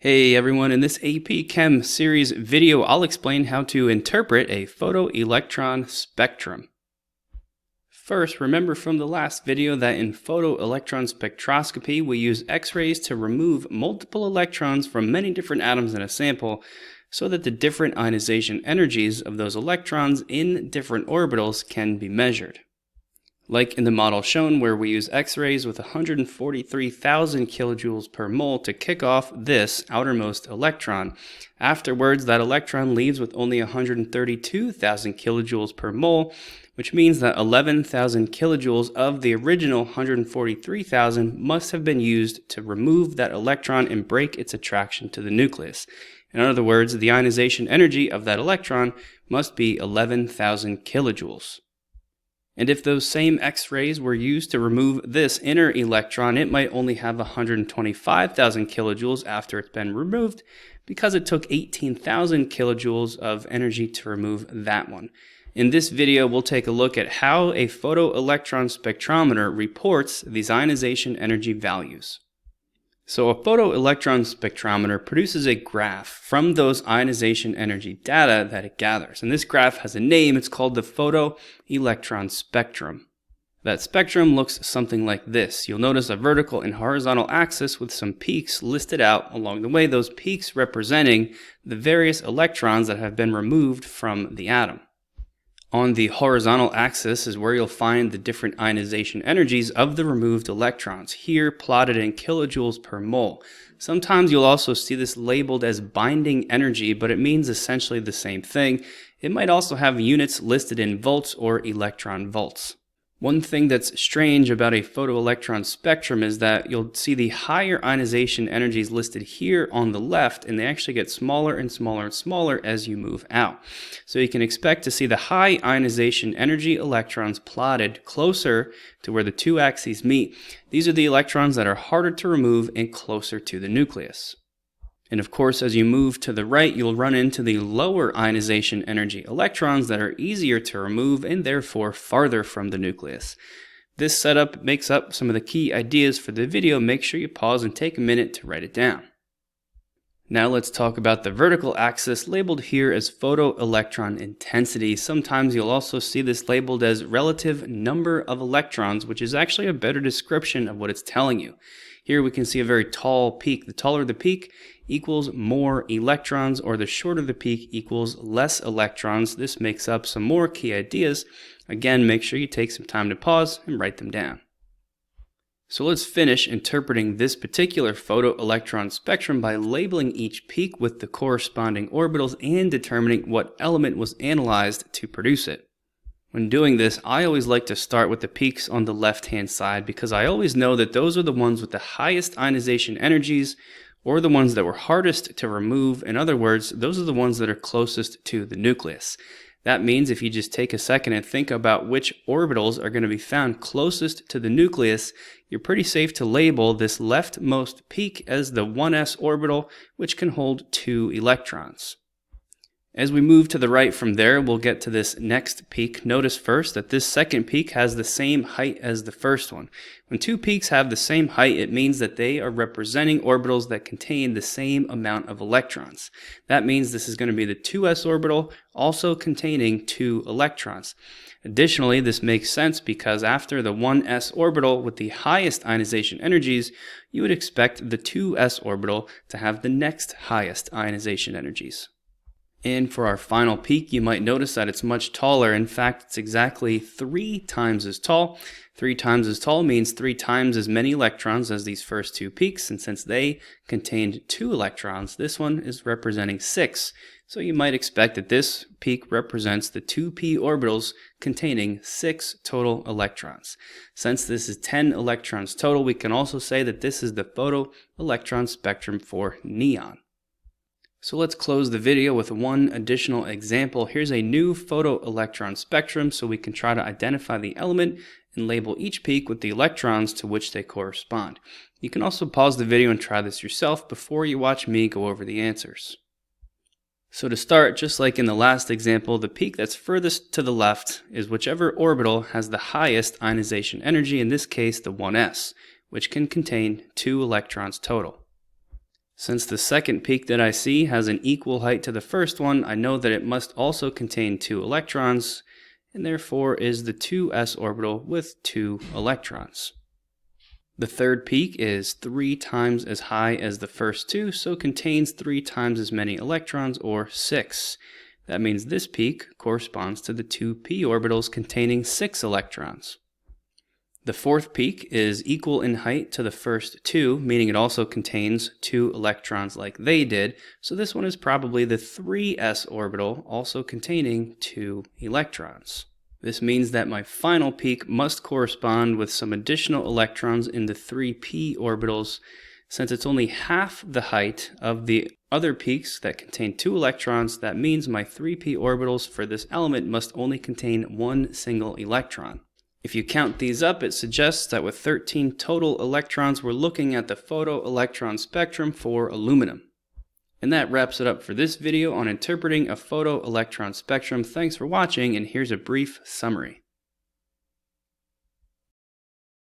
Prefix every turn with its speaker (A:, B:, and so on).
A: Hey everyone, in this AP Chem series video, I'll explain how to interpret a photoelectron spectrum. First, remember from the last video that in photoelectron spectroscopy, we use X-rays to remove multiple electrons from many different atoms in a sample so that the different ionization energies of those electrons in different orbitals can be measured. Like in the model shown where we use X-rays with 143,000 kilojoules per mole to kick off this outermost electron. Afterwards, that electron leaves with only 132,000 kilojoules per mole, which means that 11,000 kilojoules of the original 143,000 must have been used to remove that electron and break its attraction to the nucleus. In other words, the ionization energy of that electron must be 11,000 kilojoules. And if those same X-rays were used to remove this inner electron, it might only have 125,000 kilojoules after it's been removed because it took 18,000 kilojoules of energy to remove that one. In this video, we'll take a look at how a photoelectron spectrometer reports these ionization energy values. So a photoelectron spectrometer produces a graph from those ionization energy data that it gathers. And this graph has a name. It's called the photoelectron spectrum. That spectrum looks something like this. You'll notice a vertical and horizontal axis with some peaks listed out along the way, those peaks representing the various electrons that have been removed from the atom. On the horizontal axis is where you'll find the different ionization energies of the removed electrons, here plotted in kilojoules per mole. Sometimes you'll also see this labeled as binding energy, but it means essentially the same thing. It might also have units listed in volts or electron volts. One thing that's strange about a photoelectron spectrum is that you'll see the higher ionization energies listed here on the left, and they actually get smaller and smaller and smaller as you move out. So you can expect to see the high ionization energy electrons plotted closer to where the two axes meet. These are the electrons that are harder to remove and closer to the nucleus. And of course, as you move to the right, you'll run into the lower ionization energy electrons that are easier to remove and therefore farther from the nucleus. This setup makes up some of the key ideas for the video. Make sure you pause and take a minute to write it down. Now let's talk about the vertical axis labeled here as photoelectron intensity. Sometimes you'll also see this labeled as relative number of electrons, which is actually a better description of what it's telling you. Here we can see a very tall peak. The taller the peak equals more electrons, or the shorter the peak equals less electrons. This makes up some more key ideas. Again, make sure you take some time to pause and write them down. So let's finish interpreting this particular photoelectron spectrum by labeling each peak with the corresponding orbitals and determining what element was analyzed to produce it. When doing this, I always like to start with the peaks on the left-hand side because I always know that those are the ones with the highest ionization energies or the ones that were hardest to remove. In other words, those are the ones that are closest to the nucleus. That means if you just take a second and think about which orbitals are going to be found closest to the nucleus, you're pretty safe to label this leftmost peak as the 1s orbital, which can hold 2 electrons. As we move to the right from there, we'll get to this next peak. Notice first that this second peak has the same height as the first one. When two peaks have the same height, it means that they are representing orbitals that contain the same amount of electrons. That means this is going to be the 2s orbital, also containing 2 electrons. Additionally, this makes sense because after the 1s orbital with the highest ionization energies, you would expect the 2s orbital to have the next highest ionization energies. And for our final peak, you might notice that it's much taller. In fact, it's exactly 3 times as tall. 3 times as tall means 3 times as many electrons as these first 2 peaks. And since they contained 2 electrons, this one is representing 6. So you might expect that this peak represents the 2p orbitals containing 6 total electrons. Since this is 10 electrons total, we can also say that this is the photoelectron spectrum for neon. So let's close the video with one additional example. Here's a new photoelectron spectrum so we can try to identify the element and label each peak with the electrons to which they correspond. You can also pause the video and try this yourself before you watch me go over the answers. So to start, just like in the last example, the peak that's furthest to the left is whichever orbital has the highest ionization energy, in this case the 1s, which can contain 2 electrons total. Since the second peak that I see has an equal height to the first one, I know that it must also contain 2 electrons, and therefore is the 2s orbital with 2 electrons. The third peak is 3 times as high as the first two, so contains 3 times as many electrons, or 6. That means this peak corresponds to the 2p orbitals containing 6 electrons. The fourth peak is equal in height to the first two, meaning it also contains 2 electrons like they did, so this one is probably the 3s orbital, also containing 2 electrons. This means that my final peak must correspond with some additional electrons in the 3p orbitals. Since it's only half the height of the other peaks that contain 2 electrons, that means my 3p orbitals for this element must only contain 1 single electron. If you count these up, it suggests that with 13 total electrons, we're looking at the photoelectron spectrum for aluminum. And that wraps it up for this video on interpreting a photoelectron spectrum. Thanks for watching, and here's a brief summary.